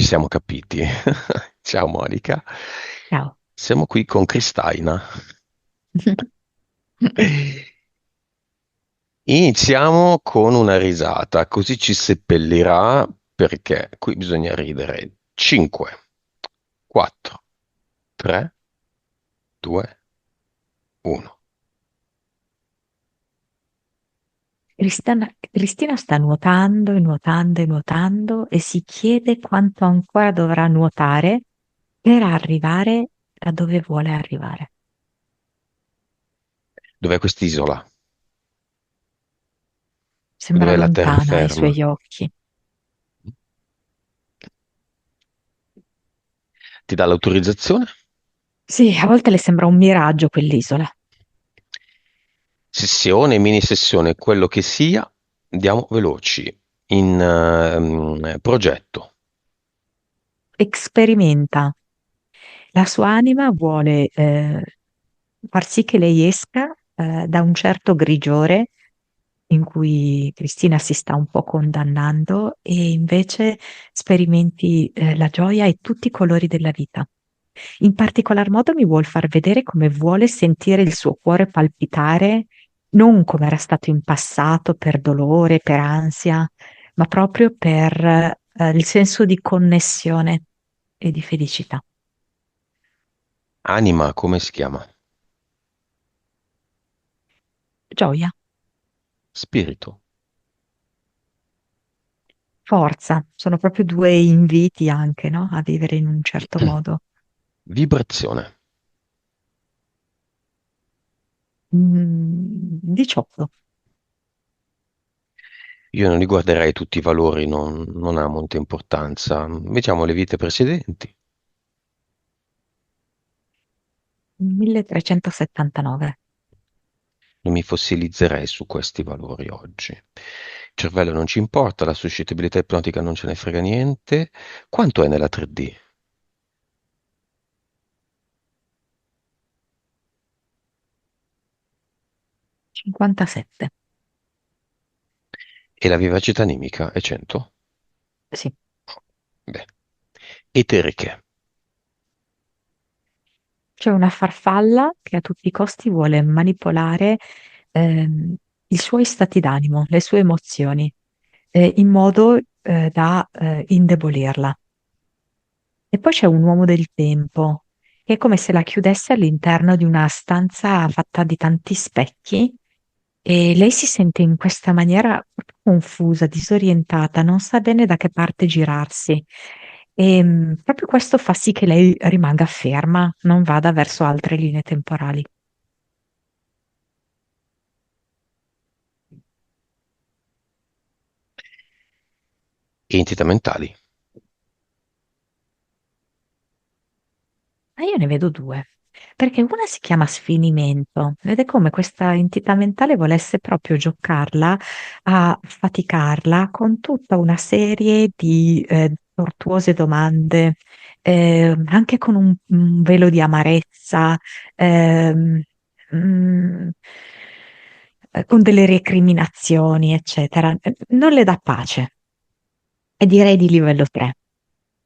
Ci siamo capiti. Ciao Monica, Ciao. siamo qui con Cristina. Iniziamo con una risata, così ci seppellirà perché qui bisogna ridere. 5, 4, 3, 2, 1. Cristina sta nuotando e nuotando e nuotando e si chiede quanto ancora dovrà nuotare per arrivare da dove vuole arrivare. Dov'è quest'isola? Sembra Dov'è la lontana ai terraferma? suoi occhi. Ti dà l'autorizzazione? Sì, a volte le sembra un miraggio quell'isola. Sessione, mini sessione, quello che sia, andiamo veloci. In progetto. Sperimenta. La sua anima vuole far sì che lei esca da un certo grigiore in cui Cristina si sta un po' condannando e invece sperimenti la gioia e tutti i colori della vita. In particolar modo mi vuol far vedere come vuole sentire il suo cuore palpitare, non come era stato in passato per dolore, per ansia, ma proprio per il senso di connessione e di felicità. Anima, come si chiama? Gioia, Spirito. forza, sono proprio due inviti anche, no? A vivere in un certo modo. Vibrazione. 18. Io non li guarderei tutti i valori, non ha molta importanza. Vediamo le vite precedenti. 1379. Non mi fossilizzerei su questi valori oggi. Il cervello non ci importa, la suscettibilità ipnotica non ce ne frega niente. Quanto è nella 3D? 57. E la vivacità animica è 100? Sì. Beh. Eteriche. C'è una farfalla che a tutti i costi vuole manipolare ehm, i suoi stati d'animo, le sue emozioni, in modo da indebolirla. E poi c'è un uomo del tempo, che è come se la chiudesse all'interno di una stanza fatta di tanti specchi e lei si sente in questa maniera proprio confusa, disorientata, non sa bene da che parte girarsi. E proprio questo fa sì che lei rimanga ferma, non vada verso altre linee temporali. Entità mentali. Ma io ne vedo due, perché una si chiama sfinimento ed è come questa entità mentale volesse proprio giocarla a faticarla con tutta una serie di tortuose domande, anche con un velo di amarezza, ehm, mm, con delle recriminazioni, eccetera. Non le dà pace e direi di livello 3.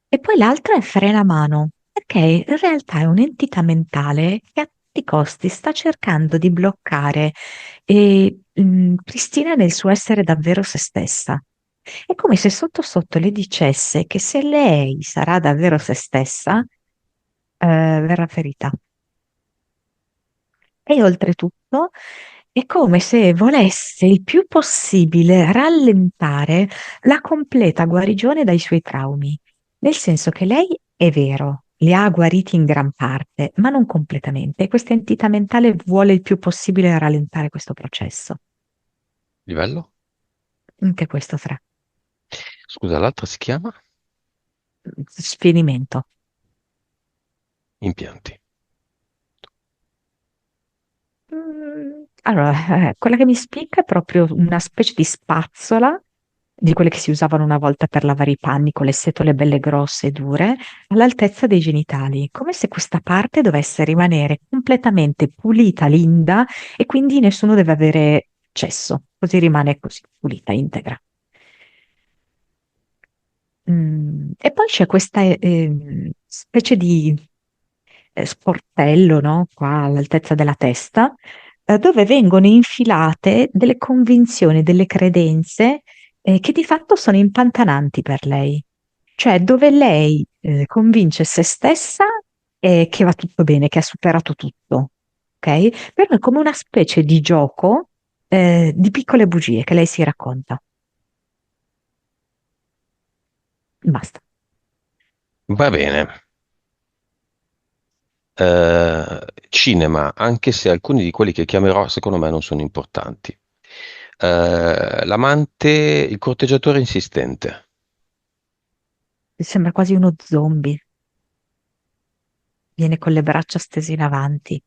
E poi l'altra è frena a mano, perché in realtà è un'entità mentale che a tutti i costi sta cercando di bloccare Cristina nel suo essere davvero se stessa. È come se sotto sotto le dicesse che se lei sarà davvero se stessa, verrà ferita. E oltretutto è come se volesse il più possibile rallentare la completa guarigione dai suoi traumi, nel senso che lei è vero, li ha guariti in gran parte, ma non completamente. E questa entità mentale vuole il più possibile rallentare questo processo. Livello? Anche questo 3. Scusa, l'altra si chiama? Sfinimento. Impianti. Allora, quella che mi spicca è proprio una specie di spazzola di quelle che si usavano una volta per lavare i panni con le setole belle grosse e dure, all'altezza dei genitali, come se questa parte dovesse rimanere completamente pulita, linda e quindi nessuno deve avere accesso, così rimane così pulita, integra. E poi c'è questa specie di sportello, no? Qua all'altezza della testa, dove vengono infilate delle convinzioni, delle credenze, che di fatto sono impantananti per lei. Cioè, dove lei, convince se stessa, che va tutto bene, che ha superato tutto, ok? Però è come una specie di gioco, di piccole bugie che lei si racconta. Basta. Va bene. Cinema, anche se alcuni di quelli che chiamerò secondo me non sono importanti. L'amante, il corteggiatore insistente. Sembra quasi uno zombie. Viene con le braccia stese in avanti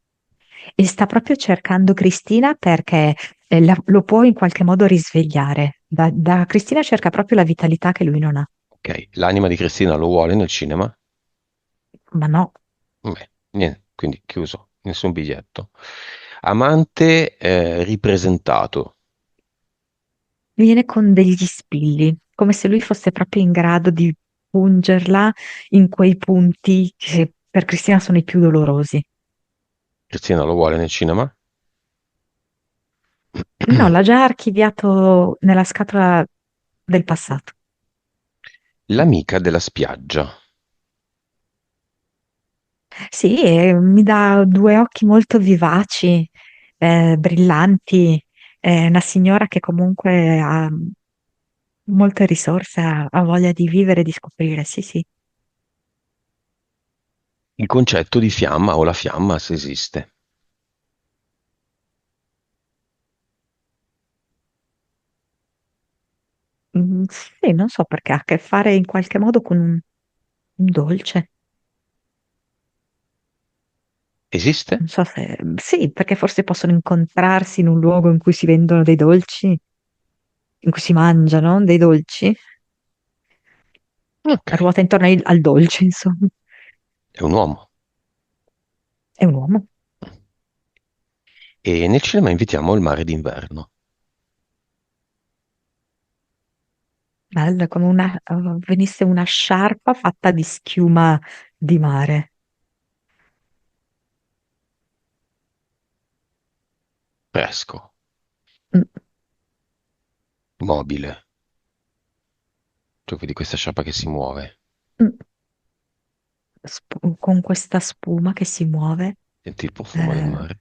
e sta proprio cercando Cristina perché lo può in qualche modo risvegliare. Da Cristina cerca proprio la vitalità che lui non ha. Ok, l'anima di Cristina lo vuole nel cinema? Ma no, Beh, niente, quindi chiuso, nessun biglietto. Amante, ripresentato. viene con degli spilli, come se lui fosse proprio in grado di pungerla in quei punti che per Cristina sono i più dolorosi. Cristina lo vuole nel cinema? No, l'ha già archiviato nella scatola del passato. L'amica della spiaggia. Sì, mi dà due occhi molto vivaci, brillanti, una signora che comunque ha molte risorse, ha voglia di vivere e di scoprire, sì, sì. Il concetto di fiamma o la fiamma se esiste. Sì, non so perché ha a che fare in qualche modo con un dolce. Esiste? Non so se... Sì, perché forse possono incontrarsi in un luogo in cui si vendono dei dolci, in cui si mangiano dei dolci, Ok, ruota intorno al dolce, insomma. è un uomo. È un uomo. E nel cinema invitiamo il mare d'inverno. Bello, è come venisse una sciarpa fatta di schiuma di mare. Fresco, Mm, mobile. Tu vedi questa sciarpa che si muove. mm. Con questa spuma che si muove. Senti il profumo del eh, mare.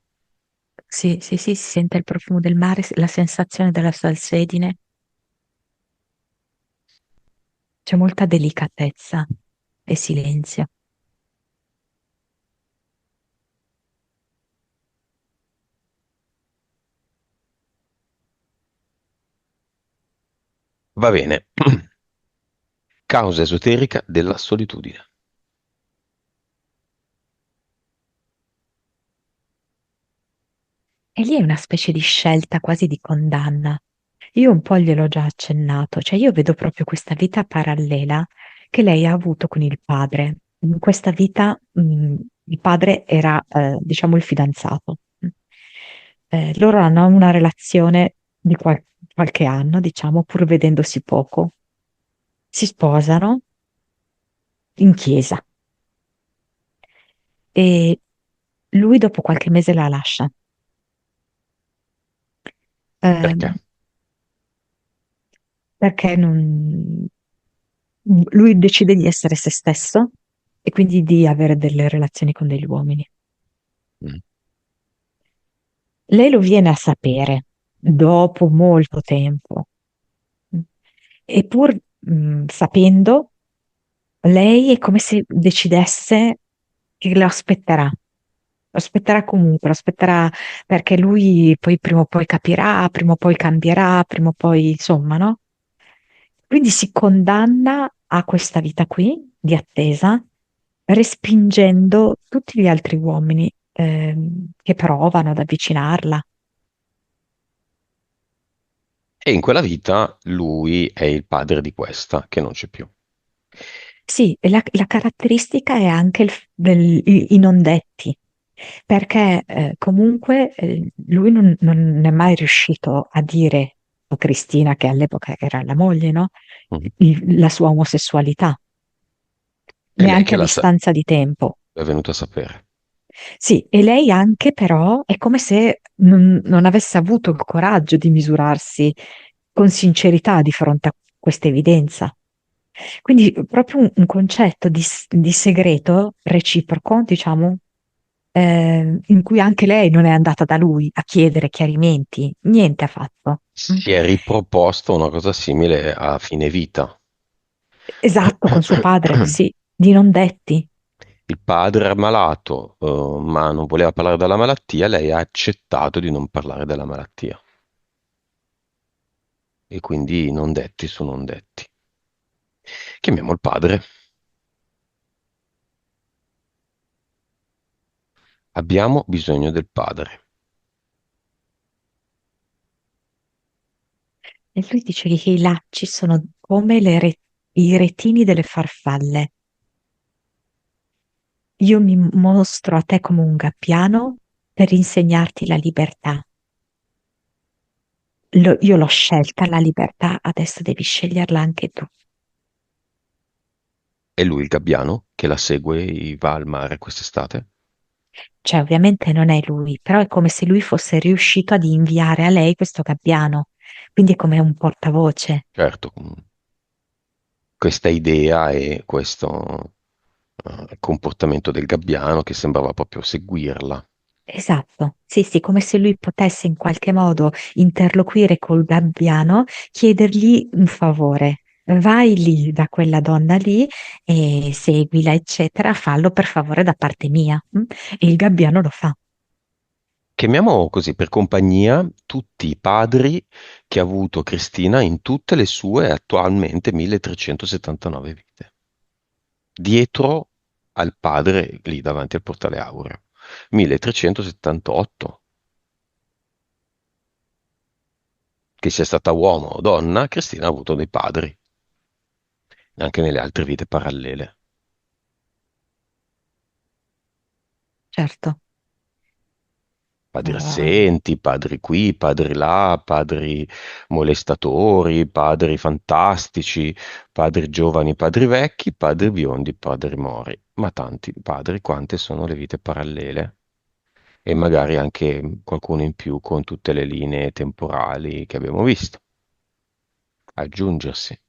sì, sì, sì, si sente il profumo del mare, la sensazione della salsedine. C'è molta delicatezza e silenzio. Va bene. Causa esoterica della solitudine. E lì è una specie di scelta quasi di condanna. Io un po' gliel'ho già accennato, cioè io vedo proprio questa vita parallela che lei ha avuto con il padre. In questa vita, il padre era, diciamo, il fidanzato. Loro hanno una relazione di qualche anno, diciamo, pur vedendosi poco. Si sposano in chiesa e lui dopo qualche mese la lascia. Perché? Ehm, perché lui decide di essere se stesso e quindi di avere delle relazioni con degli uomini. Mm. Lei lo viene a sapere dopo molto tempo, e pur sapendo, lei è come se decidesse che lo aspetterà comunque, lo aspetterà perché lui poi prima o poi capirà, prima o poi cambierà, prima o poi insomma, no? Quindi si condanna a questa vita qui di attesa, respingendo tutti gli altri uomini che provano ad avvicinarla. E in quella vita lui è il padre di questa, che non c'è più. Sì, e la caratteristica è anche i non detti, perché comunque lui non è mai riuscito a dire Cristina, che all'epoca era la moglie, no? Mhm. La sua omosessualità, E lei neanche che a distanza di tempo. è venuta a sapere. Sì, e lei anche però è come se non avesse avuto il coraggio di misurarsi con sincerità di fronte a questa evidenza. Quindi proprio un concetto di segreto reciproco, diciamo, in cui anche lei non è andata da lui a chiedere chiarimenti, niente ha fatto. Mm. Si è riproposto una cosa simile a fine vita. Esatto, con suo padre, sì, di non detti. Il padre era malato, ma non voleva parlare della malattia, lei ha accettato di non parlare della malattia. E quindi i non detti sono non detti. Chiamiamo il padre. Abbiamo bisogno del padre. E lui dice che i lacci sono come i retini delle farfalle. Io mi mostro a te come un gabbiano per insegnarti la libertà. Io l'ho scelta la libertà, adesso devi sceglierla anche tu. È lui il gabbiano che la segue e va al mare quest'estate? Cioè, ovviamente non è lui, però è come se lui fosse riuscito ad inviare a lei questo gabbiano. Quindi è come un portavoce. Certo, questa idea e questo comportamento del gabbiano che sembrava proprio seguirla. Esatto, sì, sì, come se lui potesse in qualche modo interloquire col gabbiano, chiedergli un favore. Vai lì da quella donna lì e seguila, eccetera, fallo per favore da parte mia. Mm? E il gabbiano lo fa. Chiamiamo così per compagnia tutti i padri che ha avuto Cristina in tutte le sue attualmente 1379 vite. Dietro al padre lì davanti al portale Aureo. 1378. Che sia stata uomo o donna, Cristina ha avuto dei padri, anche nelle altre vite parallele. Certo. Padri Eh, assenti, padri qui, padri là, padri molestatori, padri fantastici, padri giovani, padri vecchi, padri biondi, padri mori. Ma tanti padri, quante sono le vite parallele? E magari anche qualcuno in più con tutte le linee temporali che abbiamo visto, aggiungersi.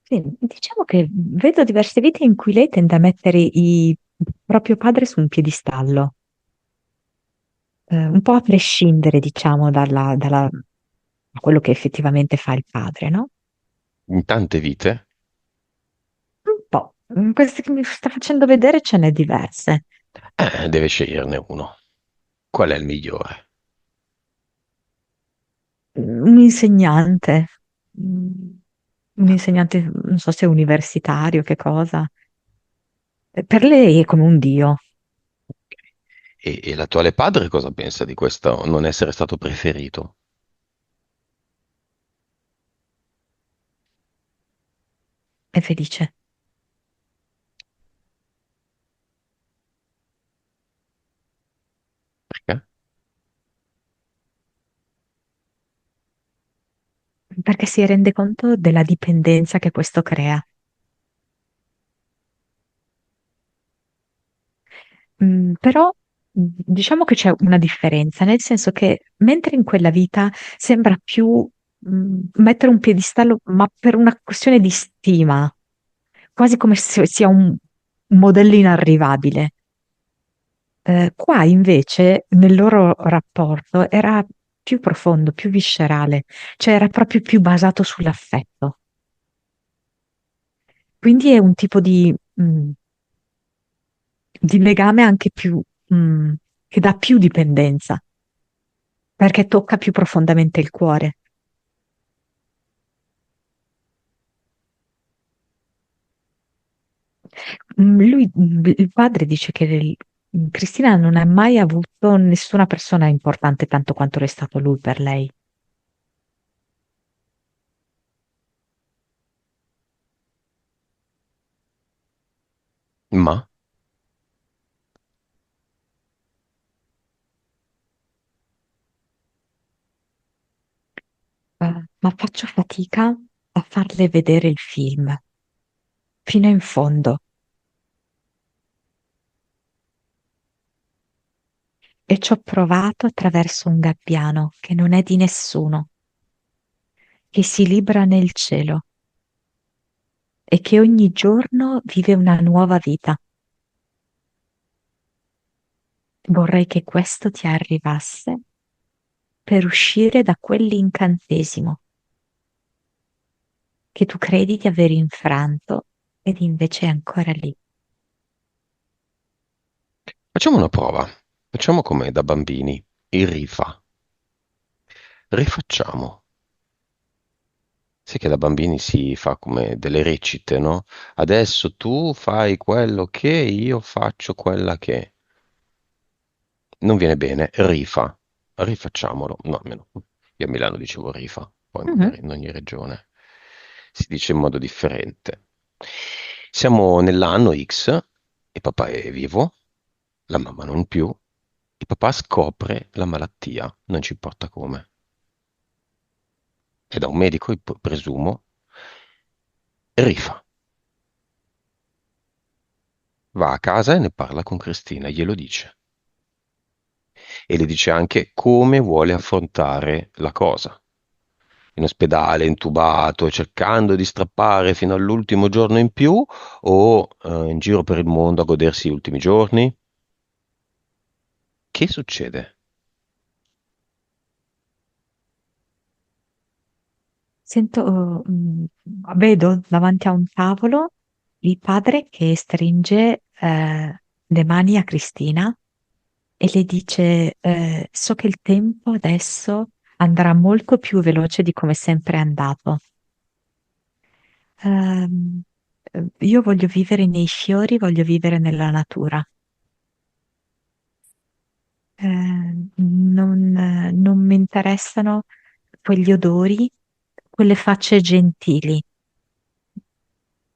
sì, diciamo che vedo diverse vite in cui lei tende a mettere il proprio padre su un piedistallo, un po' a prescindere, diciamo, da quello che effettivamente fa il padre, no? In tante vite, Un po'. Queste che mi sta facendo vedere ce n'è diverse. deve sceglierne uno. Qual è il migliore? Un insegnante, mm, un insegnante, non so se universitario, che cosa. Per lei è come un dio, E l'attuale padre cosa pensa di questo non essere stato preferito? è felice. Perché? Perché si rende conto della dipendenza che questo crea. Però diciamo che c'è una differenza, nel senso che mentre in quella vita sembra più mettere un piedistallo, ma per una questione di stima, quasi come se sia un modello inarrivabile. Qua invece nel loro rapporto era più profondo, più viscerale, cioè era proprio più basato sull'affetto. Quindi è un tipo di legame anche più, che dà più dipendenza, perché tocca più profondamente il cuore. Il padre dice che Cristina non ha mai avuto nessuna persona importante tanto quanto è stato lui per lei. Ma faccio fatica a farle vedere il film fino in fondo e ci ho provato attraverso un gabbiano che non è di nessuno, che si libra nel cielo e che ogni giorno vive una nuova vita. Vorrei che questo ti arrivasse per uscire da quell'incantesimo che tu credi di aver infranto ed invece è ancora lì. Facciamo una prova. Facciamo come da bambini. Il rifa. Rifacciamo. Sai che da bambini si fa come delle recite, no? Adesso tu fai quello che, io faccio quella che. Non viene bene, rifa. Rifacciamolo. No, almeno io a Milano dicevo rifa, poi Mhm. magari in ogni regione si dice in modo differente. Siamo nell'anno X e papà è vivo, la mamma non più, e papà scopre la malattia, non ci importa come. È da un medico, presumo, e rifa. Va a casa e ne parla con Cristina, glielo dice. E le dice anche come vuole affrontare la cosa. In ospedale, intubato, cercando di strappare fino all'ultimo giorno in più o in giro per il mondo a godersi gli ultimi giorni? Che succede? Sento, vedo davanti a un tavolo il padre che stringe le mani a Cristina e le dice, so che il tempo adesso andrà molto più veloce di come è sempre andato. Ehm, io voglio vivere nei fiori, voglio vivere nella natura. Non mi interessano quegli odori, quelle facce gentili.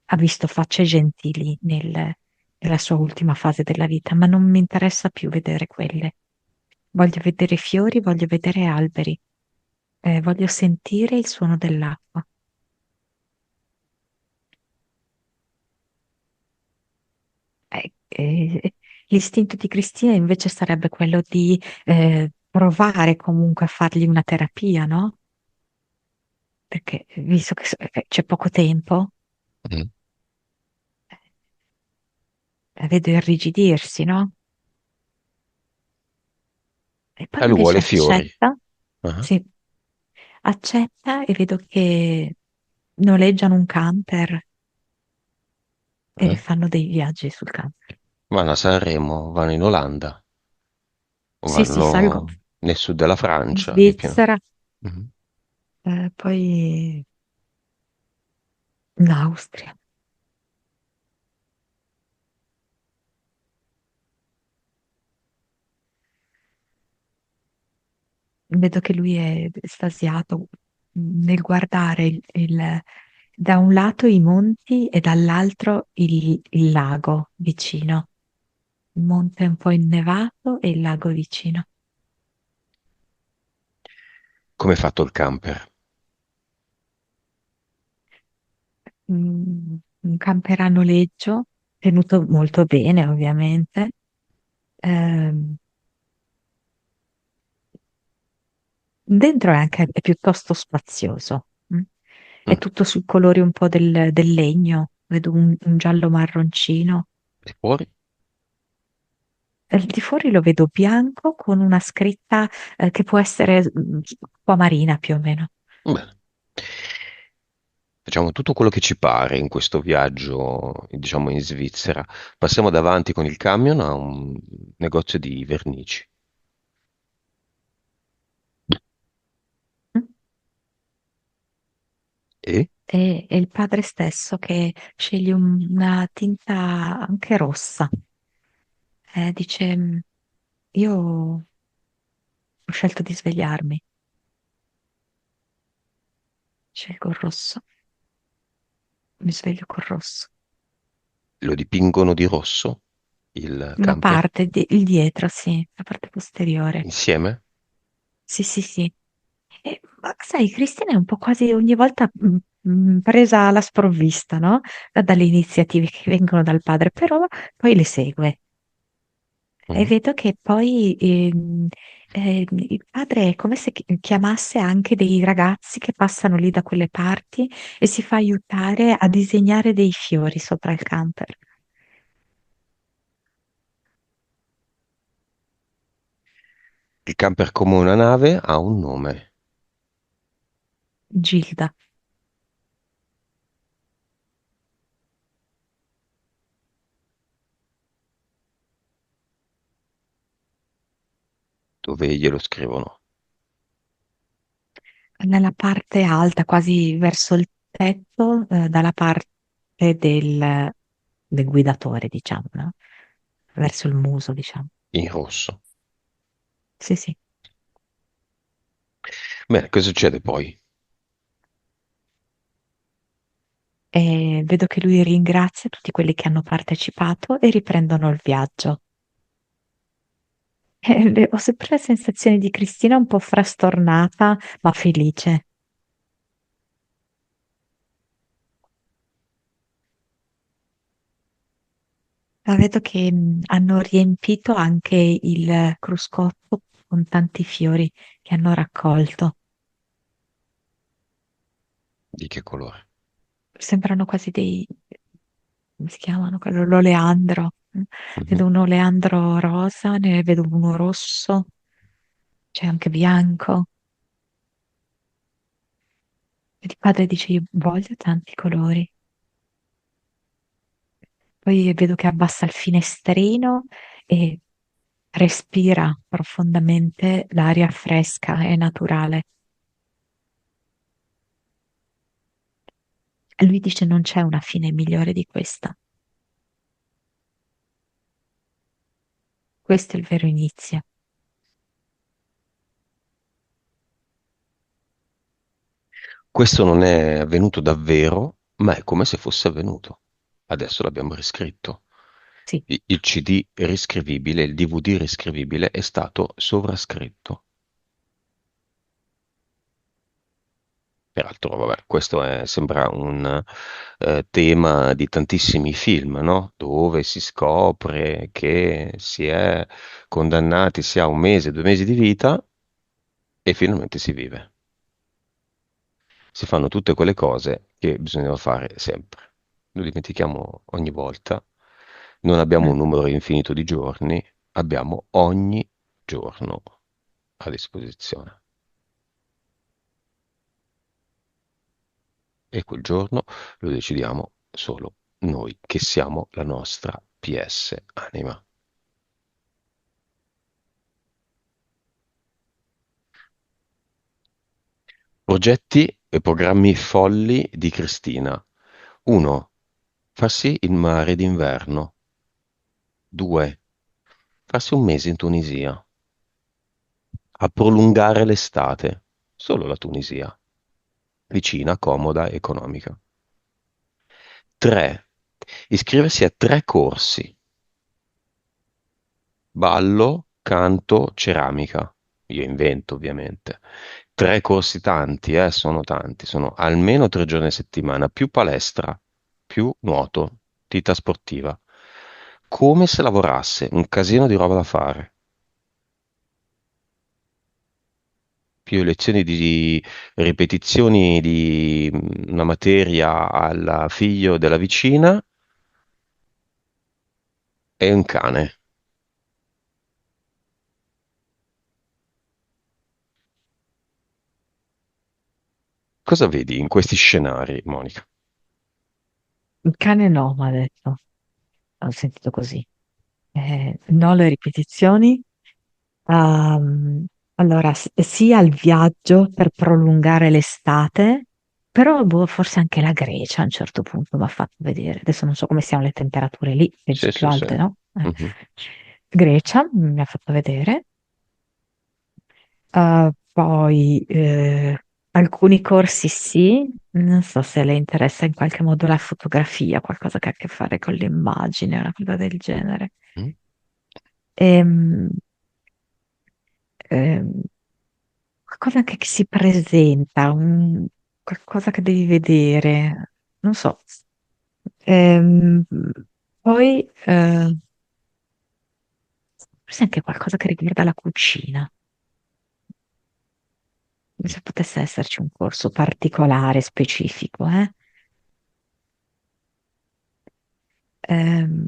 Ha visto facce gentili nella sua ultima fase della vita, ma non mi interessa più vedere quelle. Voglio vedere fiori, voglio vedere alberi, voglio sentire il suono dell'acqua. L'istinto di Cristina invece sarebbe quello di provare comunque a fargli una terapia, no? Perché visto che c'è poco tempo, Mm. la vedo irrigidirsi, no? E poi E lui invece vuole fiori. accetta, Ah, sì, accetta e vedo che noleggiano un camper e eh. fanno dei viaggi sul camper. Vanno a Sanremo, vanno in Olanda, Sì, sì, salgo vanno nel sud della in Francia. Svizzera, Mhm. poi in Austria. Vedo che lui è estasiato nel guardare da un lato i monti e dall'altro il lago vicino. Il monte un po' innevato e il lago vicino. Come è fatto il camper? Un camper a noleggio, tenuto molto bene, ovviamente. Ehm, Dentro è piuttosto spazioso. È Mm. tutto sui colori un po' del legno. Vedo un giallo marroncino. E fuori? Al di fuori lo vedo bianco con una scritta che può essere acquamarina più o meno. Bene. Facciamo tutto quello che ci pare in questo viaggio, diciamo, in Svizzera. Passiamo davanti con il camion a un negozio di vernici. Mm? E È il padre stesso che sceglie una tinta anche rossa. Dice, io ho scelto di svegliarmi, scelgo il rosso, mi sveglio col rosso. lo dipingono di rosso, il Una camper, parte, il dietro, sì, la parte posteriore. insieme. Sì, sì, sì. Ma sai, Cristina è un po' quasi ogni volta presa alla sprovvista, no? Dalle iniziative che vengono dal padre, però poi le segue. E Mm. vedo che poi il padre è come se chiamasse anche dei ragazzi che passano lì da quelle parti e si fa aiutare a disegnare dei fiori sopra il camper. Il camper come una nave ha un nome. Gilda. Dove glielo scrivono? Nella parte alta, quasi verso il tetto, dalla parte del guidatore, diciamo, no? Verso il muso, diciamo. In rosso. Sì, sì. Bene, cosa succede poi? E vedo che lui ringrazia tutti quelli che hanno partecipato e riprendono il viaggio. Ho sempre la sensazione di Cristina un po' frastornata, ma felice. Ma vedo che hanno riempito anche il cruscotto con tanti fiori che hanno raccolto. Di che colore? Sembrano quasi dei, come si chiamano? Quello, l'oleandro. Mhm. Vedo un oleandro rosa, ne vedo uno rosso, c'è anche bianco. E il padre dice, io voglio tanti colori. Poi vedo che abbassa il finestrino e respira profondamente l'aria fresca e naturale. E lui dice, non c'è una fine migliore di questa. Questo è il vero inizio. Questo non è avvenuto davvero, ma è come se fosse avvenuto. Adesso l'abbiamo riscritto. Sì. Il CD riscrivibile, il DVD riscrivibile è stato sovrascritto. Peraltro, vabbè, sembra un tema di tantissimi film, no? Dove si scopre che si è condannati, si ha un mese, 2 mesi di vita e finalmente si vive. Si fanno tutte quelle cose che bisognava fare sempre. Lo dimentichiamo ogni volta. Non abbiamo Mm. un numero infinito di giorni, abbiamo ogni giorno a disposizione. E quel giorno lo decidiamo solo noi, che siamo la nostra PS anima. Progetti e programmi folli di Cristina. 1. Farsi il mare d'inverno. 2. Farsi un mese in Tunisia. A prolungare l'estate. Solo la Tunisia. Vicina, comoda, economica. 3. Iscriversi a 3 corsi. Ballo, canto, ceramica. Io invento, ovviamente. 3 corsi tanti, sono tanti. Sono almeno 3 giorni a settimana, più palestra, più nuoto, attività sportiva. Come se lavorasse, un casino di roba da fare. Più lezioni di ripetizioni di una materia al figlio della vicina e un cane. Cosa vedi in questi scenari, Monica? Il cane no, mi ha detto. Ho sentito così. No alle ripetizioni. Allora, sì al viaggio per prolungare l'estate, però boh, forse anche la Grecia a un certo punto mi ha fatto vedere. Adesso non so come siano le temperature lì, penso Sì, più sì, sì. alte, no? Mhm. Grecia mi ha fatto vedere. Poi alcuni corsi sì, non so se le interessa in qualche modo la fotografia, qualcosa che ha a che fare con l'immagine, una cosa del genere. Mm. Ehm, ehm, qualcosa anche che si presenta, qualcosa che devi vedere, non so. Ehm, poi, forse anche qualcosa che riguarda la cucina. Come se potesse esserci un corso particolare, specifico, eh? Ehm,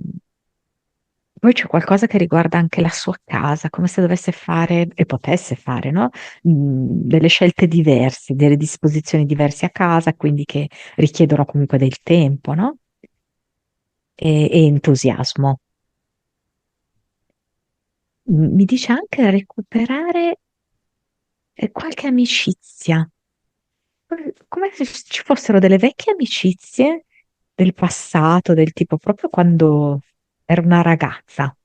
Poi c'è qualcosa che riguarda anche la sua casa, come se dovesse fare e potesse fare, no? Delle scelte diverse, delle disposizioni diverse a casa, quindi che richiedono comunque del tempo, no? E entusiasmo. Mi dice anche recuperare qualche amicizia, come se ci fossero delle vecchie amicizie del passato, del tipo proprio quando ero una ragazza.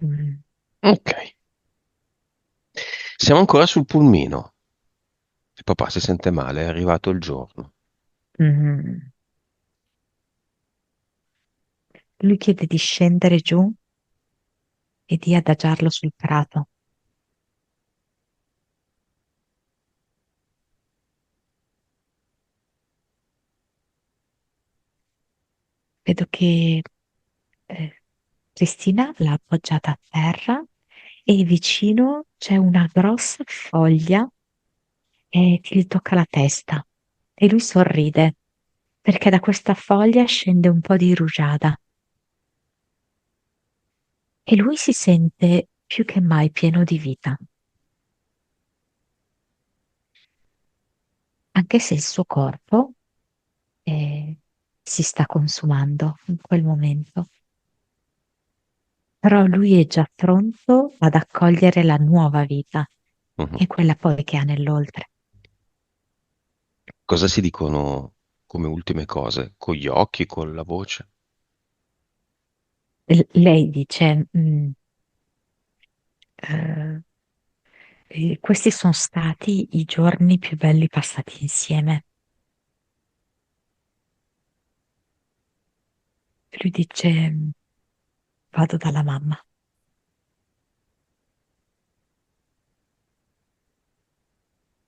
Mm. Ok, siamo ancora sul pulmino. Il papà si sente male, è arrivato il giorno. Mm. Lui chiede di scendere giù e di adagiarlo sul prato. Vedo che Cristina l'ha appoggiata a terra e vicino c'è una grossa foglia che gli tocca la testa e lui sorride perché da questa foglia scende un po' di rugiada e lui si sente più che mai pieno di vita, anche se il suo corpo si sta consumando in quel momento. Però lui è già pronto ad accogliere la nuova vita, Mhm. che è quella poi che ha nell'oltre. Cosa si dicono come ultime cose? Con gli occhi, con la voce? Lei dice, eh, questi sono stati i giorni più belli passati insieme. Lui dice, vado dalla mamma.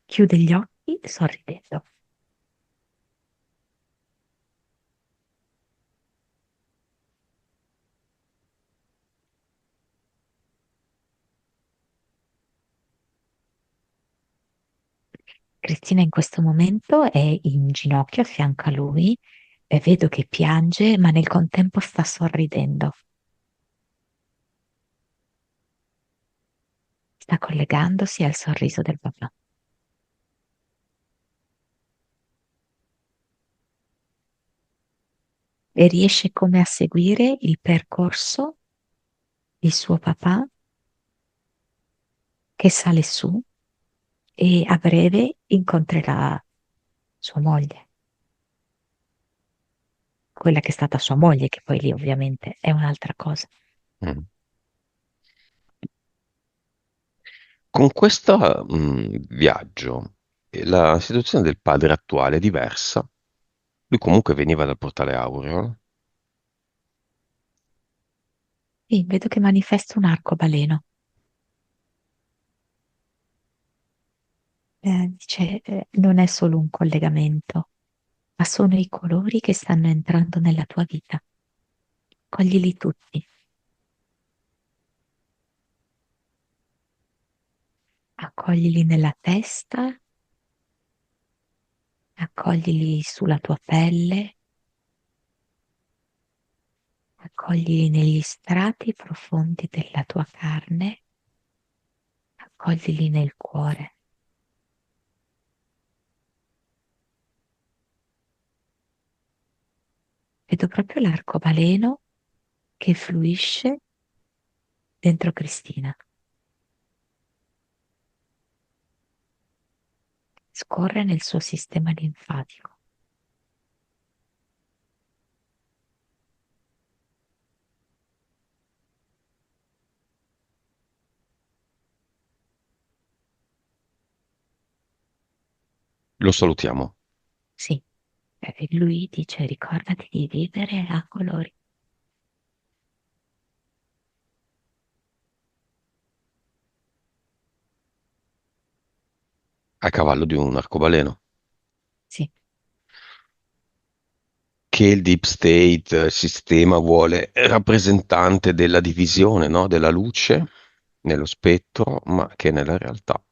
Chiude gli occhi sorridendo. Cristina in questo momento è in ginocchio a fianco a lui e vedo che piange, ma nel contempo sta sorridendo. Sta collegandosi al sorriso del papà e riesce come a seguire il percorso di suo papà che sale su e a breve incontrerà sua moglie, quella che è stata sua moglie, che poi lì ovviamente è un'altra cosa. Mm. Con questo viaggio, la situazione del padre attuale è diversa. Lui comunque veniva dal Portale Aureo. Sì, vedo che manifesta un arcobaleno. Dice, non è solo un collegamento, ma sono i colori che stanno entrando nella tua vita. Coglili tutti, accoglili nella testa, accoglili sulla tua pelle, accoglili negli strati profondi della tua carne, accoglili nel cuore. Vedo proprio l'arcobaleno che fluisce dentro Cristina, scorre nel suo sistema linfatico. Lo salutiamo. Sì, e lui dice ricordati di vivere a colori. a cavallo di un arcobaleno, Sì. che il Deep State, sistema, vuole rappresentante della divisione, no? Della luce nello spettro, ma che nella realtà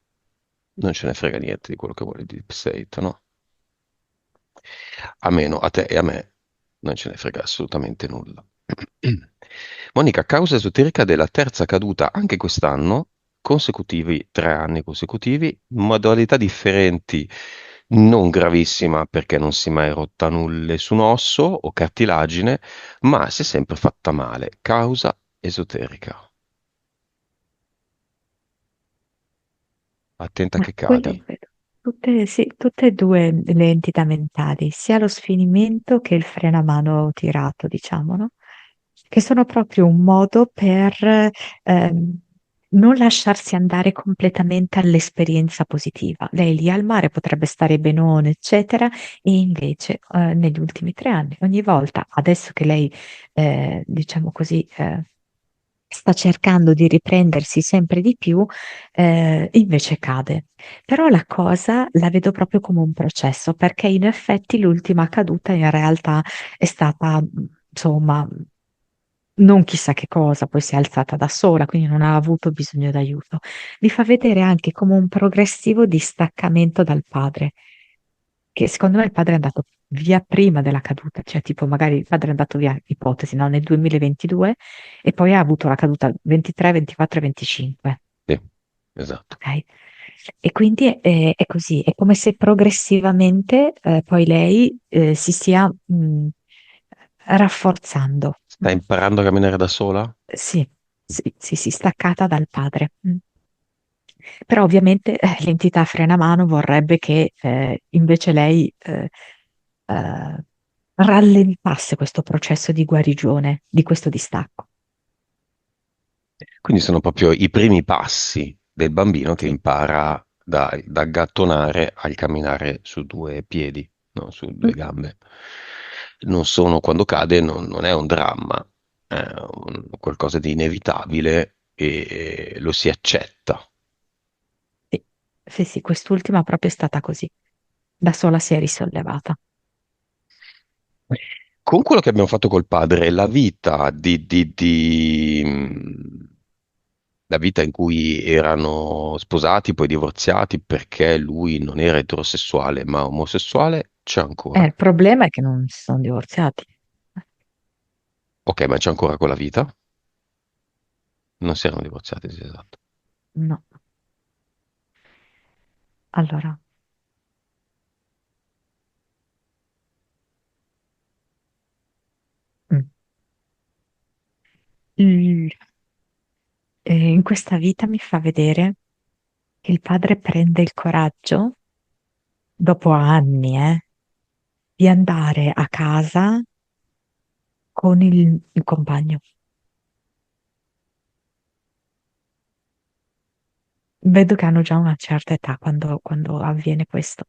non ce ne frega niente di quello che vuole il Deep State, no? A meno, a te e a me non ce ne frega assolutamente nulla. Monica, causa esoterica della terza caduta anche quest'anno, consecutivi, 3 anni consecutivi, modalità differenti, non gravissima perché non si è mai rotta nulla su un osso o cartilagine, ma si è sempre fatta male. Causa esoterica. Attenta Ma che quello cadi. vedo. Tutte, sì, tutte e due le entità mentali, sia lo sfinimento che il frenamano tirato, diciamo, no? Che sono proprio un modo per non lasciarsi andare completamente all'esperienza positiva. Lei lì al mare potrebbe stare benone, eccetera, e invece negli ultimi 3 anni, ogni volta, adesso che lei, diciamo così, sta cercando di riprendersi sempre di più, invece cade. Però la cosa la vedo proprio come un processo, perché in effetti l'ultima caduta in realtà è stata, insomma, non chissà che cosa, poi si è alzata da sola, quindi non ha avuto bisogno d'aiuto. Mi fa vedere anche come un progressivo distaccamento dal padre, che secondo me il padre è andato via prima della caduta, cioè tipo magari il padre è andato via, ipotesi, no, nel 2022 e poi ha avuto la caduta 23, 24 e 25, Sì, esatto. ok? E quindi è così, è come se progressivamente poi lei si stia rafforzando. Stai imparando a camminare da sola? Sì, sì, sì, sì, staccata dal padre. Però ovviamente l'entità frenamano vorrebbe che invece lei rallentasse questo processo di guarigione, di questo distacco. Quindi sono proprio i primi passi del bambino che Sì. impara da gattonare al camminare su due piedi, no? Su due Mm, gambe. Non sono, quando cade non è un dramma, è qualcosa di inevitabile e lo si accetta. sì, sì, sì, quest'ultima proprio è stata così. Da sola si è risollevata. Con quello che abbiamo fatto col padre, la vita la vita in cui erano sposati, poi divorziati perché lui non era eterosessuale ma omosessuale, c'è ancora. Il problema è che non si sono divorziati. Ok, ma c'è ancora quella vita? Non si erano divorziati, sì, esatto. No. Allora, mm. Il- in questa vita mi fa vedere che il padre prende il coraggio, dopo anni, di andare a casa con il compagno. Vedo che hanno già una certa età quando avviene questo.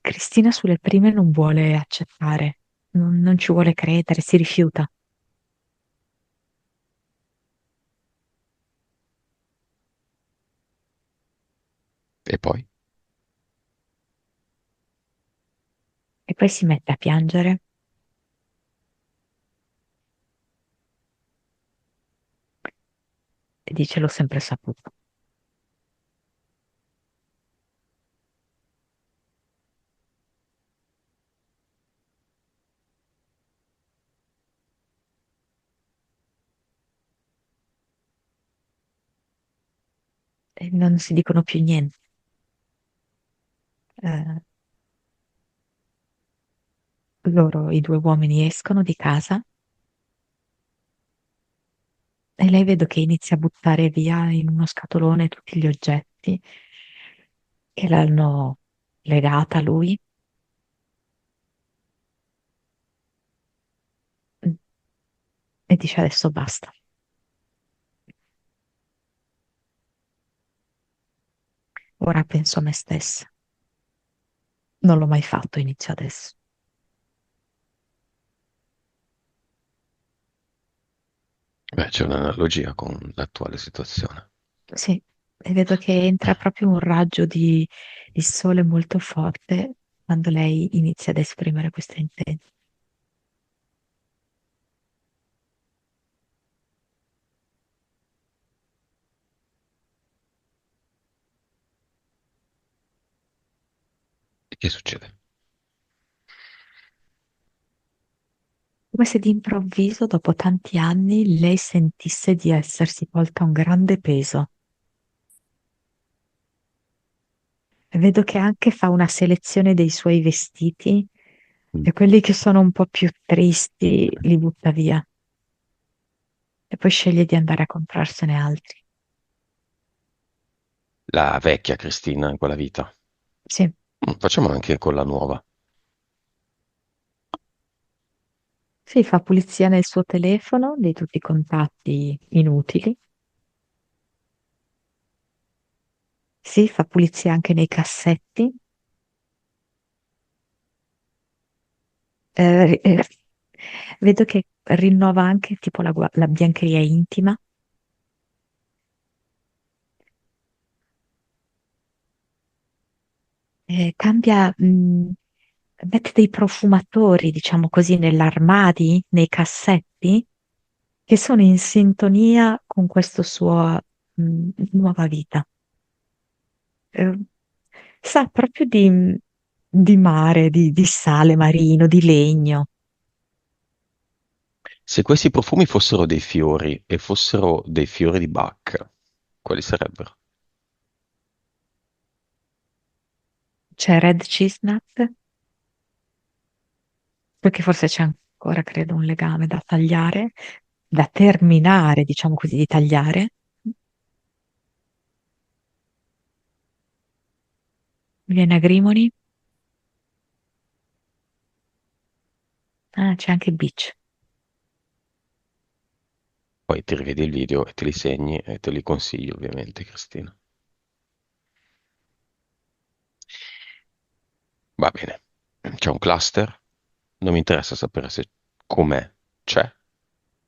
Cristina sulle prime non vuole accettare, non ci vuole credere, si rifiuta. E poi? E poi si mette a piangere e dice l'ho sempre saputo. E non si dicono più niente. Eh, loro, i due uomini, escono di casa e lei vedo che inizia a buttare via in uno scatolone tutti gli oggetti che l'hanno legata a lui. Mm. E dice adesso basta. Ora penso a me stessa. Non l'ho mai fatto, inizio adesso. Beh, c'è un'analogia con l'attuale situazione. Sì, e vedo che entra proprio un raggio di sole molto forte quando lei inizia ad esprimere questo intento. E che succede? Come se d'improvviso, dopo tanti anni, lei sentisse di essersi tolta un grande peso. E vedo che anche fa una selezione dei suoi vestiti Mm. e quelli che sono un po' più tristi li butta via e poi sceglie di andare a comprarsene altri. La vecchia Cristina in quella vita. Sì, Facciamo anche con la nuova. sì, fa pulizia nel suo telefono di tutti i contatti inutili. Sì, fa pulizia anche nei cassetti. Eh, eh, vedo che rinnova anche tipo la biancheria intima. Cambia, mette dei profumatori, diciamo così, nell'armadi, nei cassetti, che sono in sintonia con questa sua, nuova vita. Eh, sa proprio di mare, di sale marino, di legno. Se questi profumi fossero dei fiori e fossero dei fiori di Bach, quali sarebbero? C'è Red Chestnut, perché forse c'è ancora, credo, un legame da tagliare, da terminare, diciamo così, di tagliare. Viene agrimoni. Ah, c'è anche Beach. Poi ti rivedi il video e te li segni e te li consiglio ovviamente, Cristina. Va bene. C'è un cluster? Non mi interessa sapere se com'è. C'è?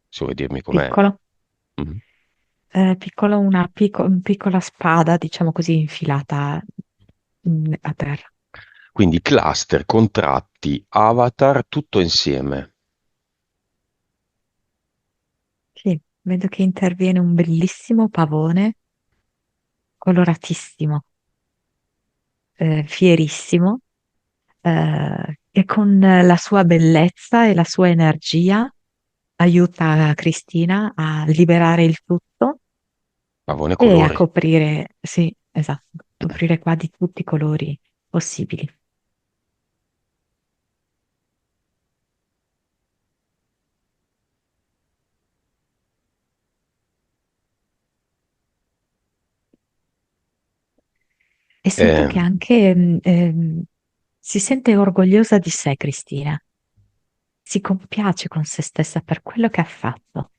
Se vuoi dirmi com'è. Piccolo. Mhm. Piccolo, una piccola spada, diciamo così, infilata a terra. Quindi cluster, contratti, avatar, tutto insieme. Sì, vedo che interviene un bellissimo pavone, coloratissimo, fierissimo, che con la sua bellezza e la sua energia aiuta Cristina a liberare il tutto Pavone e a colori. coprire, sì, esatto, coprire qua di tutti i colori possibili. E sento che Ehm, anche si sente orgogliosa di sé, Cristina. Si compiace con se stessa per quello che ha fatto.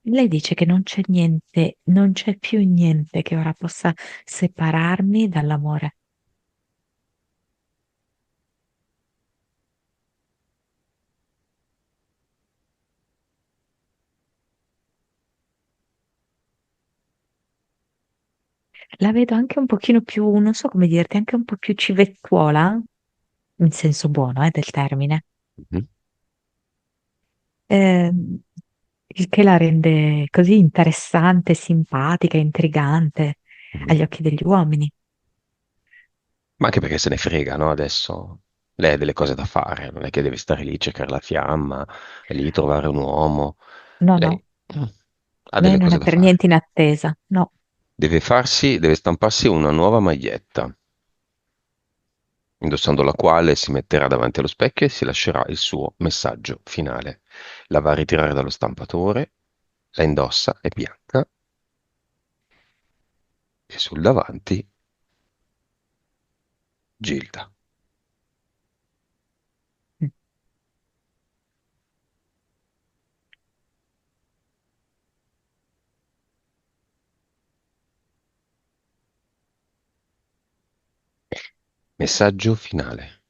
Lei dice che non c'è niente, non c'è più niente che ora possa separarmi dall'amore. La vedo anche un pochino più, non so come dirti, anche un po' più civettuola, in senso buono, del termine, mhm, ehm, il che la rende così interessante, simpatica, intrigante mhm. agli occhi degli uomini. Ma anche perché se ne frega, no? Adesso lei ha delle cose da fare, non è che deve stare lì, cercare la fiamma, e lì trovare un uomo. No, Lei no, ha lei delle non cose è da per fare. niente in attesa, no. Deve stamparsi una nuova maglietta, indossando la quale si metterà davanti allo specchio e si lascerà il suo messaggio finale. La va a ritirare dallo stampatore, la indossa, è bianca e sul davanti Gilda. Mm. Messaggio finale.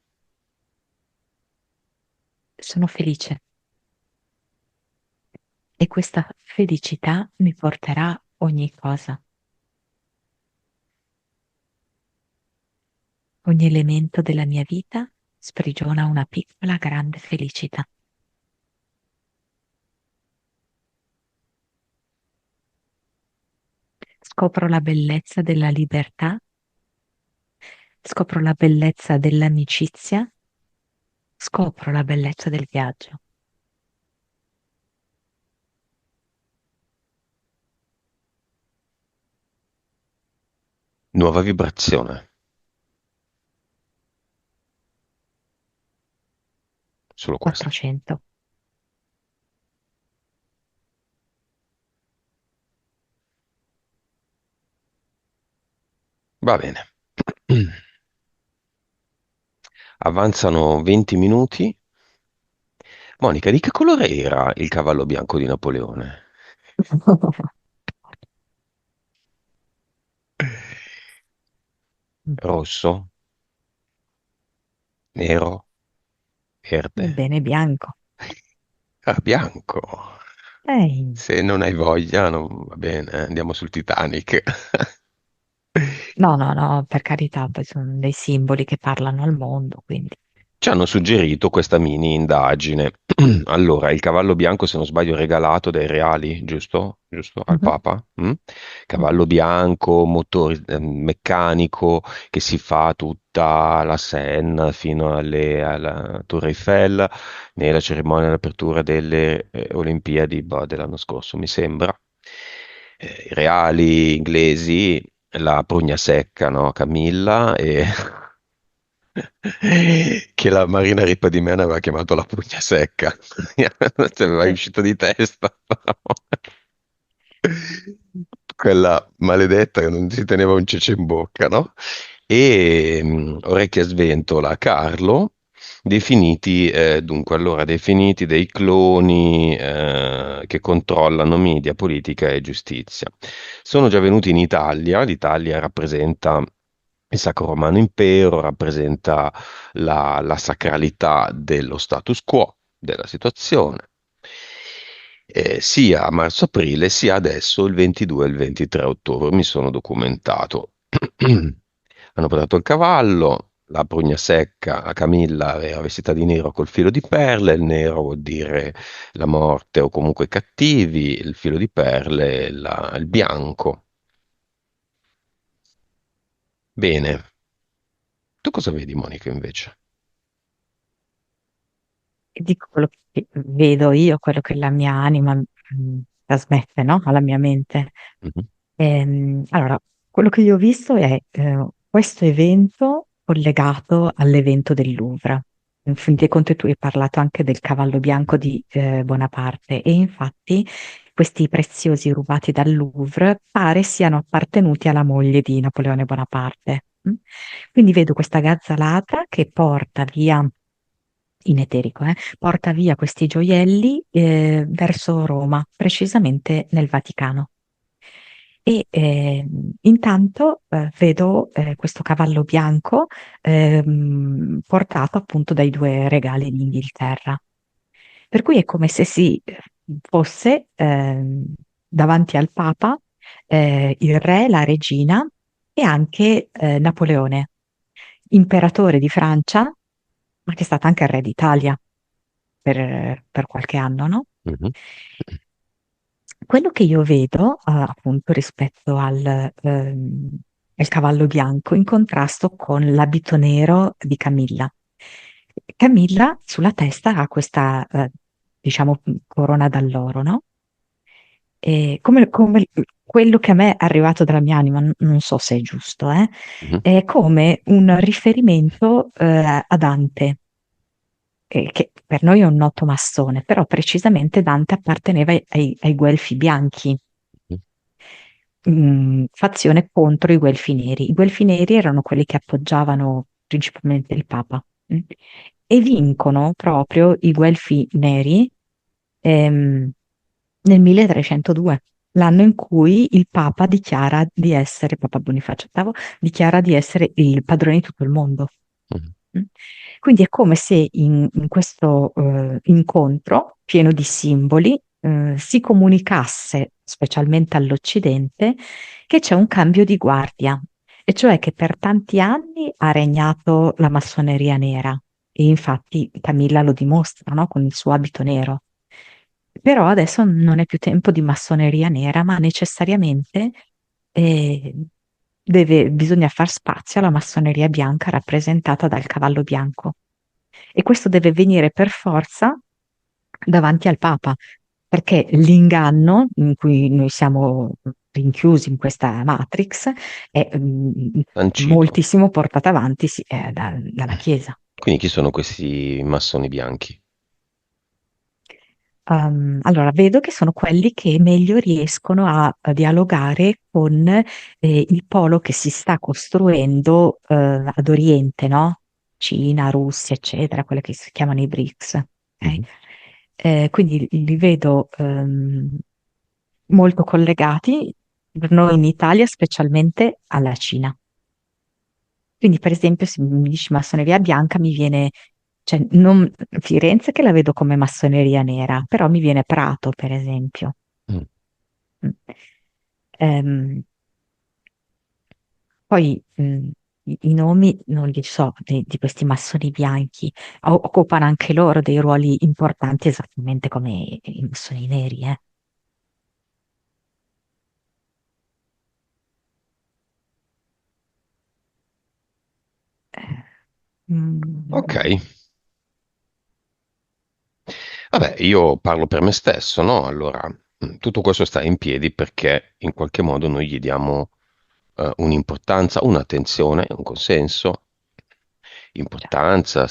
sono felice e questa felicità mi porterà ogni cosa, ogni elemento della mia vita sprigiona una piccola grande felicità. Scopro la bellezza della libertà, scopro la bellezza dell'amicizia, scopro la bellezza del viaggio. Nuova vibrazione, solo questo. 400. Va bene. Avanzano 20 minuti. Monica, di che colore era il cavallo bianco di Napoleone? Rosso? Nero? Verde? Bene bianco. Ah, bianco. Ehi. Se non hai voglia, va bene, andiamo sul Titanic. No, no, no, per carità, poi sono dei simboli che parlano al mondo, quindi. Ci hanno suggerito questa mini indagine. Allora, il cavallo bianco, se non sbaglio, è regalato dai reali, giusto? Giusto? Al Mhm, Papa? Mm? mhm. Cavallo bianco, motore, meccanico, che si fa tutta la Senna fino alla Torre Eiffel, nella cerimonia di apertura delle Olimpiadi, boh, dell'anno scorso, mi sembra. I reali inglesi, la prugna secca, no? Camilla, e che la Marina Ripa di Mena aveva chiamato la pugna secca. Ti aveva Sì. uscito di testa. Quella maledetta che non si teneva un cece in bocca, no? E orecchie a sventola, Carlo, definiti, dunque, allora, definiti dei cloni che controllano media, politica e giustizia. Sono già venuti in Italia, l'Italia rappresenta il Sacro Romano Impero, rappresenta la sacralità dello status quo della situazione, sia a marzo-aprile, sia adesso il 22 e il 23 ottobre, mi sono documentato. Hanno portato il cavallo, la prugna secca, a Camilla era vestita di nero col filo di perle, il nero vuol dire la morte o comunque i cattivi, il filo di perle, il bianco. Bene, tu cosa vedi, Monica, invece? E dico quello che vedo io, quello che la mia anima trasmette, no? Alla mia mente. Mhm, Allora, quello che io ho visto è questo evento collegato all'evento del Louvre. In fin dei conti tu hai parlato anche del cavallo bianco di Bonaparte e infatti questi preziosi rubati dal Louvre pare siano appartenuti alla moglie di Napoleone Bonaparte. Quindi vedo questa gazzalata che porta via, in eterico, porta via questi gioielli verso Roma, precisamente nel Vaticano. E intanto vedo questo cavallo bianco portato appunto dai due regali d'Inghilterra. Per cui è come se si fosse davanti al Papa il re, la regina e anche Napoleone, imperatore di Francia, ma che è stato anche re d'Italia per qualche anno, no? mhm, Quello che io vedo, appunto, rispetto al cavallo bianco, in contrasto con l'abito nero di Camilla. Camilla sulla testa ha questa, diciamo, corona d'alloro, no? E quello che a me è arrivato dalla mia anima, non so se è giusto, mhm, è come un riferimento, a Dante che per noi è un noto massone, però precisamente Dante apparteneva ai Guelfi bianchi, mhm, fazione contro i Guelfi neri. I Guelfi neri erano quelli che appoggiavano principalmente il Papa, e vincono proprio i Guelfi neri nel 1302, l'anno in cui il Papa dichiara di essere, Papa Bonifacio VIII, dichiara di essere il padrone di tutto il mondo. mhm. Mm? Quindi è come se in questo incontro pieno di simboli si comunicasse, specialmente all'Occidente, che c'è un cambio di guardia, e cioè che per tanti anni ha regnato la massoneria nera, e infatti Camilla lo dimostra, no? Con il suo abito nero. Però adesso non è più tempo di massoneria nera, ma necessariamente eh, bisogna far spazio alla massoneria bianca rappresentata dal cavallo bianco. E questo deve venire per forza davanti al Papa, perché l'inganno in cui noi siamo rinchiusi in questa matrix è Sancito. moltissimo portato avanti sì, dalla Chiesa. Quindi chi sono questi massoni bianchi? Allora, vedo che sono quelli che meglio riescono a dialogare con il polo che si sta costruendo ad Oriente, no? Cina, Russia, eccetera, quelle che si chiamano i BRICS. Ok? Mhm. Quindi li vedo molto collegati, per noi in Italia, specialmente alla Cina. Quindi, per esempio, se mi dici massoneria bianca, mi viene, cioè, non Firenze che la vedo come massoneria nera, però mi viene Prato, per esempio. Mm. Mm. Ehm, Poi i nomi non li so di questi massoni bianchi, occupano anche loro dei ruoli importanti esattamente come i massoni neri, eh. Ok, Mm, vabbè, io parlo per me stesso, no? Allora, tutto questo sta in piedi perché in qualche modo noi gli diamo un'importanza, un'attenzione, un consenso, importanza,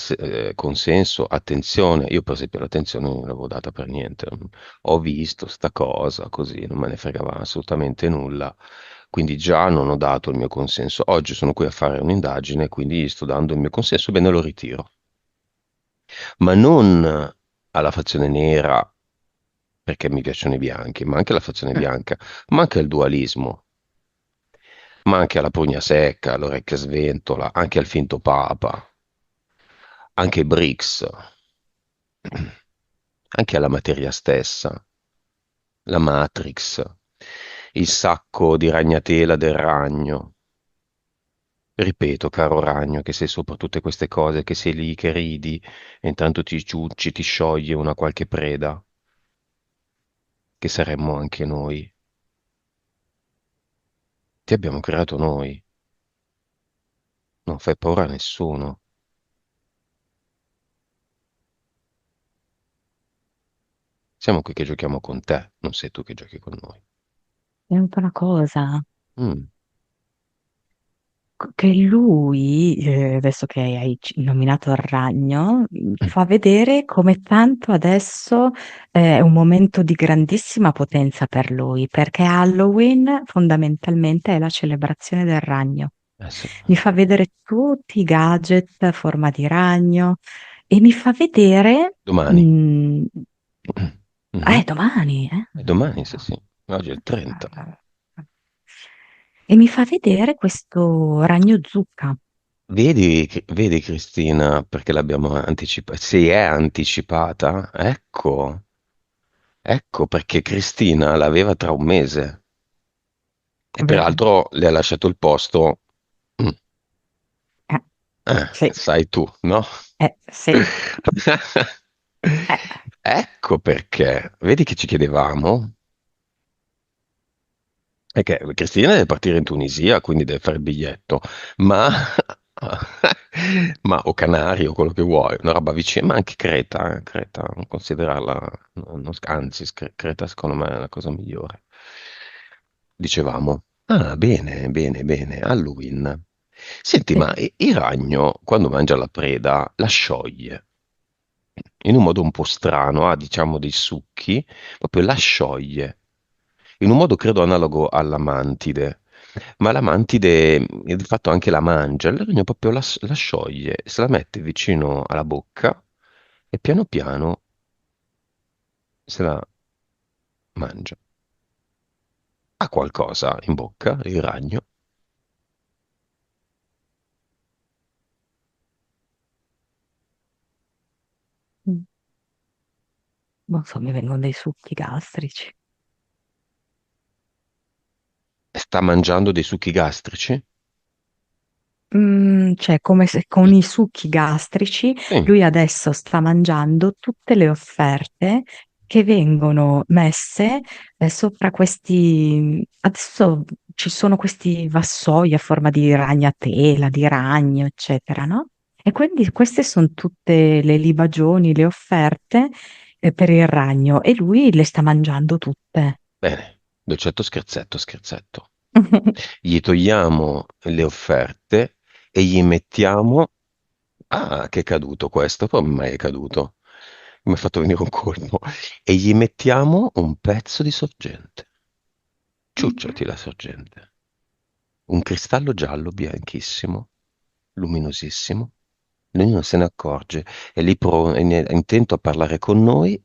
consenso, attenzione. Io per esempio l'attenzione non l'avevo data per niente. Ho visto sta cosa così, non me ne fregava assolutamente nulla. Quindi già non ho dato il mio consenso. Oggi sono qui a fare un'indagine, quindi sto dando il mio consenso, bene, lo ritiro. Ma non alla fazione nera perché mi piacciono i bianchi, ma anche alla fazione mm, bianca, ma anche al dualismo, ma anche alla pugna secca, all'orecchia sventola, anche al finto papa, anche ai BRICS, anche alla materia stessa, la Matrix, il sacco di ragnatela del ragno. Ripeto, caro ragno, che sei sopra tutte queste cose, che sei lì, che ridi, e intanto ti ciucci, ti scioglie una qualche preda, che saremmo anche noi. Ti abbiamo creato noi, non fai paura a nessuno. Siamo qui che giochiamo con te, non sei tu che giochi con noi. è un po' una cosa. Mm, Che lui, adesso che hai nominato il ragno, fa vedere come tanto adesso è un momento di grandissima potenza per lui, perché Halloween fondamentalmente è la celebrazione del ragno. sì. Mi fa vedere tutti i gadget a forma di ragno e mi fa vedere, Domani. Mhm. domani, eh? E domani, sì, sì. Oggi è il 30. E mi fa vedere questo ragno zucca. Vedi Cristina, perché l'abbiamo anticipata. Si è anticipata? Ecco perché Cristina l'aveva tra un mese. E Beh, peraltro le ha lasciato il posto. mm, eh, sì, sai tu, no? sì. Eh, Ecco perché. Vedi che ci chiedevamo? È che Cristina deve partire in Tunisia, quindi deve fare il biglietto, ma, o Canarie o quello che vuoi, una roba vicina, ma anche Creta, Creta, non considerarla, anzi, Creta secondo me è la cosa migliore. Dicevamo, ah, bene, bene, bene, Halloween. Senti, sì. ma il ragno, quando mangia la preda, la scioglie in un modo un po' strano, ha diciamo dei succhi, proprio la scioglie, in un modo credo analogo alla mantide, ma la mantide di fatto anche la mangia, il ragno proprio la scioglie, se la mette vicino alla bocca e piano piano se la mangia. Ha qualcosa in bocca, il ragno? Non so, mi vengono dei succhi gastrici. Sta mangiando dei succhi gastrici? Cioè, come se con i succhi gastrici Sì. lui adesso sta mangiando tutte le offerte che vengono messe sopra questi. Adesso ci sono questi vassoi a forma di ragnatela, di ragno, eccetera, no? E quindi queste sono tutte le libagioni, le offerte per il ragno e lui le sta mangiando tutte. Bene, dolcetto scherzetto, scherzetto. Gli togliamo le offerte e gli mettiamo. Ah, che è caduto questo, come mai è caduto? Mi ha fatto venire un colpo. E gli mettiamo un pezzo di sorgente. Ciucciati la sorgente. Un cristallo giallo bianchissimo, luminosissimo. Lui non se ne accorge, è lì è intento a parlare con noi.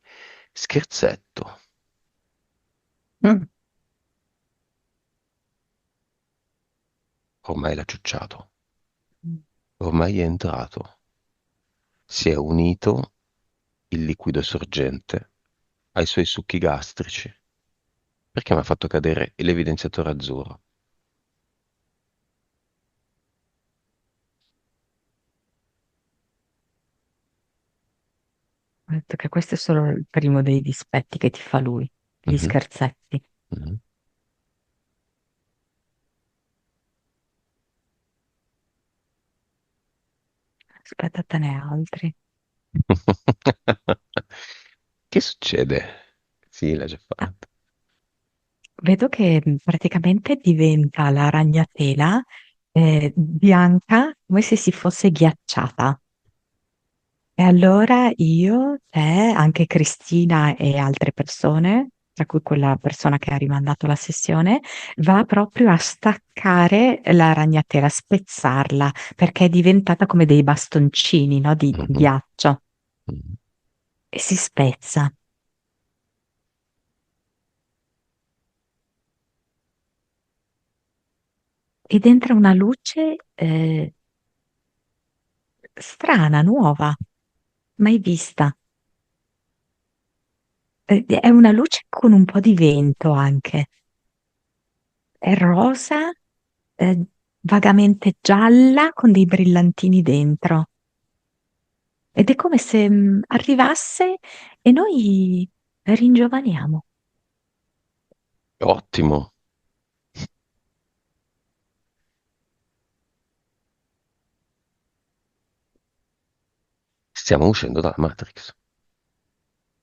Scherzetto. Mm. Ormai l'ha ciucciato. Ormai è entrato. Si è unito il liquido sorgente ai suoi succhi gastrici. Perché mi ha fatto cadere l'evidenziatore azzurro? Ho detto che questo è solo il primo dei dispetti che ti fa lui, gli Mhm, scherzetti. mhm. Aspettatene altri. Che succede? Sì, l'ha già Ah, fatto. vedo che praticamente diventa la ragnatela bianca come se si fosse ghiacciata. E allora io, te, anche Cristina e altre persone, tra cui quella persona che ha rimandato la sessione, va proprio a staccare la ragnatela, a spezzarla, perché è diventata come dei bastoncini, no, di Mhm, ghiaccio mhm. e si spezza. Ed entra una luce strana, nuova, mai vista. È una luce con un po' di vento anche. È rosa, vagamente gialla con dei brillantini dentro. Ed è come se arrivasse e noi ringiovaniamo. Ottimo. Stiamo uscendo dalla Matrix.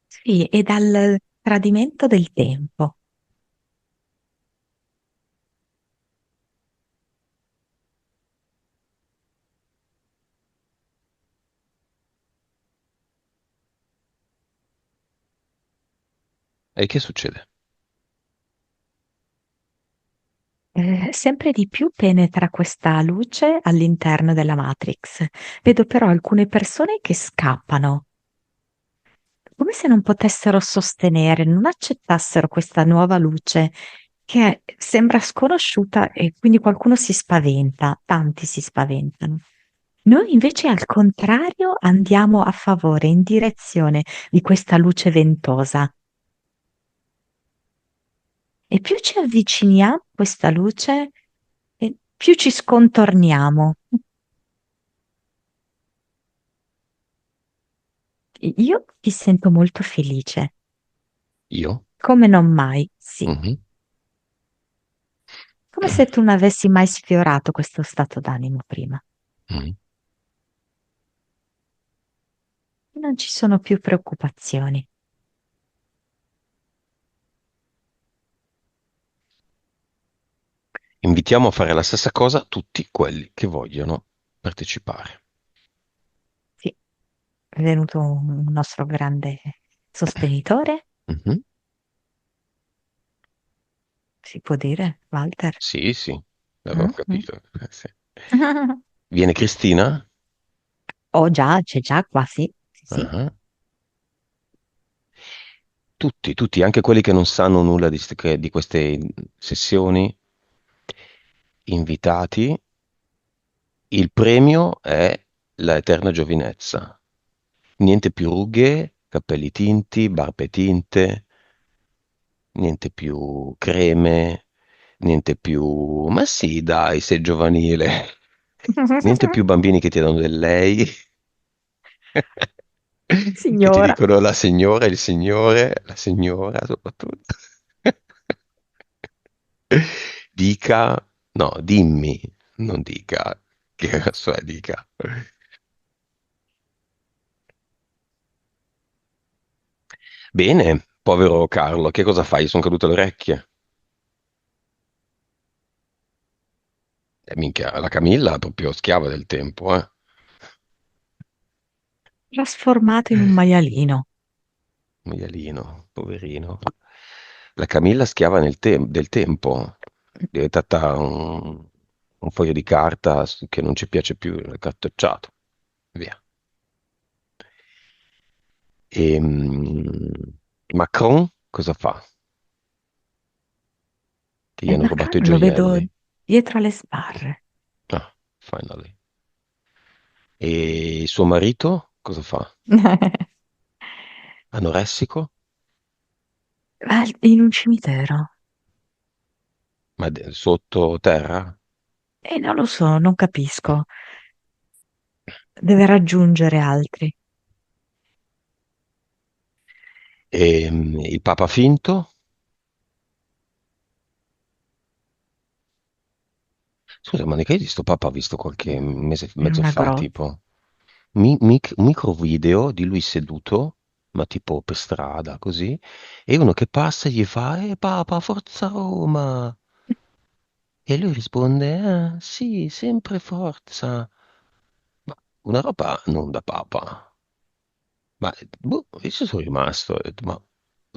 Sì, e dal tradimento del tempo. E che succede? Sempre di più penetra questa luce all'interno della Matrix. Vedo però alcune persone che scappano, come se non potessero sostenere, non accettassero questa nuova luce che sembra sconosciuta e quindi qualcuno si spaventa, tanti si spaventano. Noi invece al contrario andiamo a favore, in direzione di questa luce ventosa e più ci avviciniamo a questa luce e più ci scontorniamo. Io ti sento molto felice, Io? come non mai, sì, Mhm. come se tu non avessi mai sfiorato questo stato d'animo prima. Mhm. Non ci sono più preoccupazioni. Invitiamo a fare la stessa cosa tutti quelli che vogliono partecipare. Sì, è venuto un nostro grande sostenitore, Mhm. si può dire, Walter? Sì, sì, l'avevo Mm? capito. Sì. Viene Cristina? Oh già, c'è già qua, sì, sì, sì. Ah. Tutti, tutti, anche quelli che non sanno nulla di queste sessioni, invitati. Il premio è la eterna giovinezza. Niente più rughe, capelli tinti, barbe tinte, niente più creme, niente più... Ma sì, dai, sei giovanile. Niente più bambini che ti danno del lei, che ti Signora, dicono la signora, il signore, la signora soprattutto. Dica, no, dimmi, non dica, che cazzo è dica. Bene, povero Carlo, che cosa fai? Sono cadute le orecchie. Minchia, la Camilla è proprio schiava del tempo, eh. trasformato in un maialino. Maialino, poverino. La Camilla schiava del tempo, è diventata un foglio di carta che non ci piace più, il cartocciato. Via. E, Macron cosa fa? Che gli E hanno rubato i Macron lo vedo gioielli. dietro alle sbarre. Ah, finally. E suo marito cosa fa? Anoressico? Va in un cimitero. Ma sotto terra? E non lo so, non capisco. Deve raggiungere altri. E, il Papa finto? Scusa, ma che hai visto Papa? Ha visto qualche In mezzo una fa, grotta. tipo, un micro video di lui seduto, ma tipo per strada, così, e uno che passa e gli fa, Papa, forza Roma! E lui risponde, sì, sempre forza. Ma una roba non da Papa. Ma boh, io ci sono rimasto, ho detto,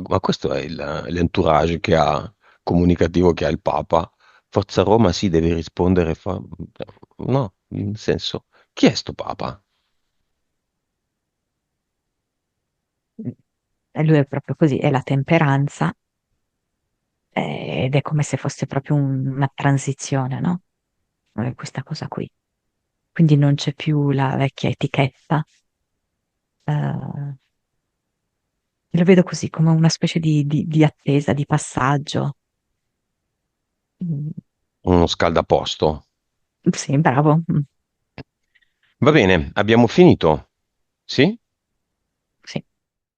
ma questo è l'entourage che ha, comunicativo che ha il Papa. Forza Roma sì, deve rispondere, no, nel senso, chi è sto Papa? E lui è proprio così, è la temperanza ed è come se fosse proprio una transizione, no? Questa cosa qui. Quindi non c'è più la vecchia etichetta. Lo vedo così, come una specie di attesa, di passaggio. Mm, Uno scaldaposto. sì, bravo. Va bene, abbiamo finito, sì?